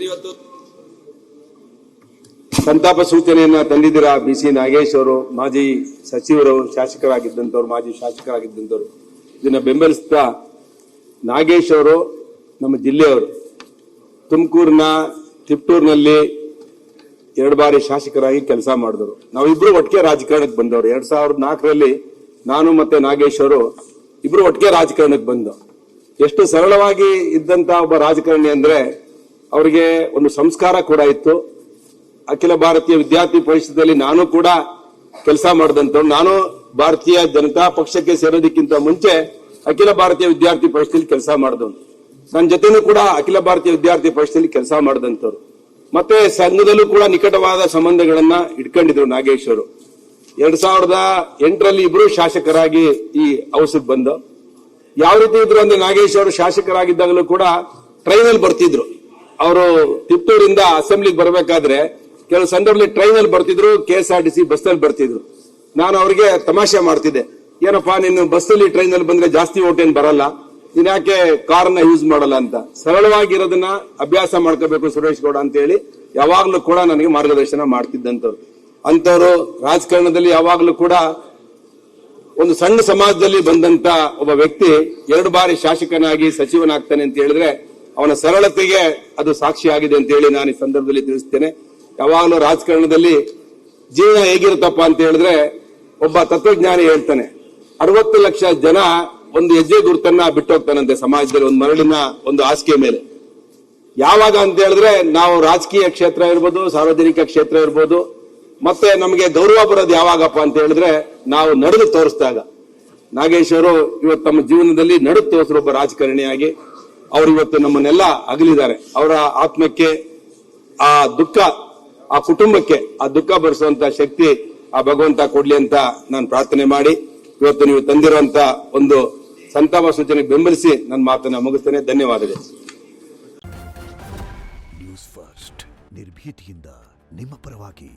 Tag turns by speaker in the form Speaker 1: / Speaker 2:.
Speaker 1: ಇವತ್ತು ಸಂತಾಪ ಸೂಚನೆಯನ್ನ ತಂದಿದ್ದೀರಾ. BC ನಾಗೇಶ್ ಅವರು ಮಾಜಿ ಸಚಿವರು, ಶಾಸಕರಾಗಿದ್ದಂಥವ್ರು, ಮಾಜಿ ಶಾಸಕರಾಗಿದ್ದಂಥವ್ರು. ಇದನ್ನ ಬೆಂಬಲಿಸ್ತಾ ನಾಗೇಶ್ ಅವರು ನಮ್ಮ ಜಿಲ್ಲೆಯವರು, ತುಮಕೂರಿನ ತಿಪ್ಟೂರಿನಲ್ಲಿ 2 ಬಾರಿ ಶಾಸಕರಾಗಿ ಕೆಲಸ ಮಾಡಿದ್ರು. ನಾವಿಬ್ರು ಒಟ್ಟಿಗೆ ರಾಜಕಾರಣಕ್ಕೆ ಬಂದವರು. 2004ರಲ್ಲಿ ನಾನು ಮತ್ತೆ ನಾಗೇಶ್ ಅವರು ಇಬ್ರು ಒಟ್ಟಿಗೆ ರಾಜಕಾರಣಕ್ಕೆ ಬಂದು. ಎಷ್ಟು ಸರಳವಾಗಿ ಇದ್ದಂತ ಒಬ್ಬ ರಾಜಕಾರಣಿ ಅಂದ್ರೆ ಅವರಿಗೆ ಒಂದು ಸಂಸ್ಕಾರ ಕೂಡ ಇತ್ತು. ಅಖಿಲ ಭಾರತೀಯ ವಿದ್ಯಾರ್ಥಿ ಪರಿಷತ್ತಲ್ಲಿ ನಾನು ಕೂಡ ಕೆಲಸ ಮಾಡಿದಂಥವ್ರು. ನಾನು ಭಾರತೀಯ ಜನತಾ ಪಕ್ಷಕ್ಕೆ ಸೇರೋದಕ್ಕಿಂತ ಮುಂಚೆ ಅಖಿಲ ಭಾರತೀಯ ವಿದ್ಯಾರ್ಥಿ ಪರಿಷತ್ತಲ್ಲಿ ಕೆಲಸ ಮಾಡಿದವನು. ನನ್ನ ಜೊತೆನೂ ಕೂಡ ಅಖಿಲ ಭಾರತೀಯ ವಿದ್ಯಾರ್ಥಿ ಪರಿಷತ್ತಲ್ಲಿ ಕೆಲಸ ಮಾಡಿದಂಥವ್ರು. ಮತ್ತೆ ಸಂಘದಲ್ಲೂ ಕೂಡ ನಿಕಟವಾದ ಸಂಬಂಧಗಳನ್ನ ಇಟ್ಕೊಂಡಿದ್ರು ನಾಗೇಶ್ ಅವರು. 2008ರಲ್ಲಿ ಇಬ್ರು ಶಾಸಕರಾಗಿ ಈ ಹೌಸ್ಗೆ ಬಂದು. ಯಾವ ರೀತಿ ಇದ್ರು ಅಂದ್ರೆ ನಾಗೇಶ್ ಅವರು ಶಾಸಕರಾಗಿದ್ದಾಗಲೂ ಕೂಡ ಟ್ರೈನಲ್ಲಿ ಬರ್ತಿದ್ರು. ಅವರು ತಿಪ್ಟೂರಿಂದ ಅಸೆಂಬ್ಲಿಗೆ ಬರಬೇಕಾದ್ರೆ ಕೆಲವು ಸಂದರ್ಭದಲ್ಲಿ ಟ್ರೈನಲ್ಲಿ ಬರ್ತಿದ್ರು, KSRTC ಬಸ್ನಲ್ಲಿ ಬರ್ತಿದ್ರು. ನಾನು ಅವರಿಗೆ ತಮಾಷೆ ಮಾಡ್ತಿದ್ದೆ, ಏನಪ್ಪಾ ನೀನು ಬಸ್ಸಲ್ಲಿ ಟ್ರೈನಲ್ಲಿ ಬಂದ್ರೆ ಜಾಸ್ತಿ ಓಟ್ ಏನ್ ಬರಲ್ಲ, ನೀನ್ ಯಾಕೆ ಕಾರ್ನ ಯೂಸ್ ಮಾಡಲ್ಲ ಅಂತ. ಸರಳವಾಗಿರೋದನ್ನ ಅಭ್ಯಾಸ ಮಾಡ್ಕೋಬೇಕು ಸುರೇಶ್ ಗೌಡ ಅಂತ ಹೇಳಿ ಯಾವಾಗ್ಲೂ ಕೂಡ ನನಗೆ ಮಾರ್ಗದರ್ಶನ ಮಾಡ್ತಿದ್ದಂಥವ್ರು. ಅಂತವರು ರಾಜಕಾರಣದಲ್ಲಿ ಯಾವಾಗ್ಲೂ ಕೂಡ ಒಂದು ಸಣ್ಣ ಸಮಾಜದಲ್ಲಿ ಬಂದಂತ ಒಬ್ಬ ವ್ಯಕ್ತಿ 2 ಬಾರಿ ಶಾಸಕನಾಗಿ ಸಚಿವನಾಗ್ತಾನೆ ಅಂತ ಹೇಳಿದ್ರೆ ಅವನ ಸರಳತೆಗೆ ಅದು ಸಾಕ್ಷಿಯಾಗಿದೆ ಅಂತ ಹೇಳಿ ನಾನು ಈ ಸಂದರ್ಭದಲ್ಲಿ ತಿಳಿಸ್ತೇನೆ. ಯಾವಾಗಲೂ ರಾಜಕಾರಣದಲ್ಲಿ ಜೀವನ ಹೇಗಿರುತ್ತಪ್ಪ ಅಂತ ಹೇಳಿದ್ರೆ, ಒಬ್ಬ ತತ್ವಜ್ಞಾನಿ ಹೇಳ್ತಾನೆ, 60 ಲಕ್ಷ ಜನ ಒಂದು ಹೆಜ್ಜೆ ಗುರುತನ್ನ ಬಿಟ್ಟು ಹೋಗ್ತಾನಂತೆ ಸಮಾಜದಲ್ಲಿ, ಒಂದು ಮರಳಿನ ಒಂದು ಹಾಸಿಗೆ ಮೇಲೆ. ಯಾವಾಗ ಅಂತ ಹೇಳಿದ್ರೆ ನಾವು ರಾಜಕೀಯ ಕ್ಷೇತ್ರ ಇರ್ಬೋದು, ಸಾರ್ವಜನಿಕ ಕ್ಷೇತ್ರ ಇರ್ಬೋದು, ಮತ್ತೆ ನಮಗೆ ಗೌರವ ಬರೋದು ಯಾವಾಗಪ್ಪ ಅಂತ ಹೇಳಿದ್ರೆ ನಾವು ನಡೆದು ತೋರಿಸಿದಾಗ. ನಾಗೇಶ್ ಅವರು ಇವತ್ತು ತಮ್ಮ ಜೀವನದಲ್ಲಿ ನಡೆದು ತೋರಿಸಿರೋ ಒಬ್ಬ ರಾಜಕಾರಣಿಯಾಗಿ ಅವರು ಇವತ್ತು ನಮ್ಮನ್ನೆಲ್ಲ ಅಗಲಿದ್ದಾರೆ. ಅವರ ಆತ್ಮಕ್ಕೆ ಆ ದುಃಖ, ಆ ಕುಟುಂಬಕ್ಕೆ ಆ ದುಃಖ ಭರಿಸುವಂತ ಶಕ್ತಿ ಆ ಭಗವಂತ ಕೊಡ್ಲಿ ಅಂತ ನಾನು ಪ್ರಾರ್ಥನೆ ಮಾಡಿ, ಇವತ್ತು ನೀವು ತಂದಿರುವಂತ ಒಂದು ಸಂತಾಪ ಸೂಚನೆ ಬೆಂಬಲಿಸಿ ನನ್ನ ಮಾತನ್ನ ಮುಗಿಸ್ತೇನೆ. ಧನ್ಯವಾದಗಳು.
Speaker 2: ನ್ಯೂಸ್ ಫಸ್ಟ್, ನಿರ್ಭೀತಿಯಿಂದ ನಿಮ್ಮ ಪರವಾಗಿ.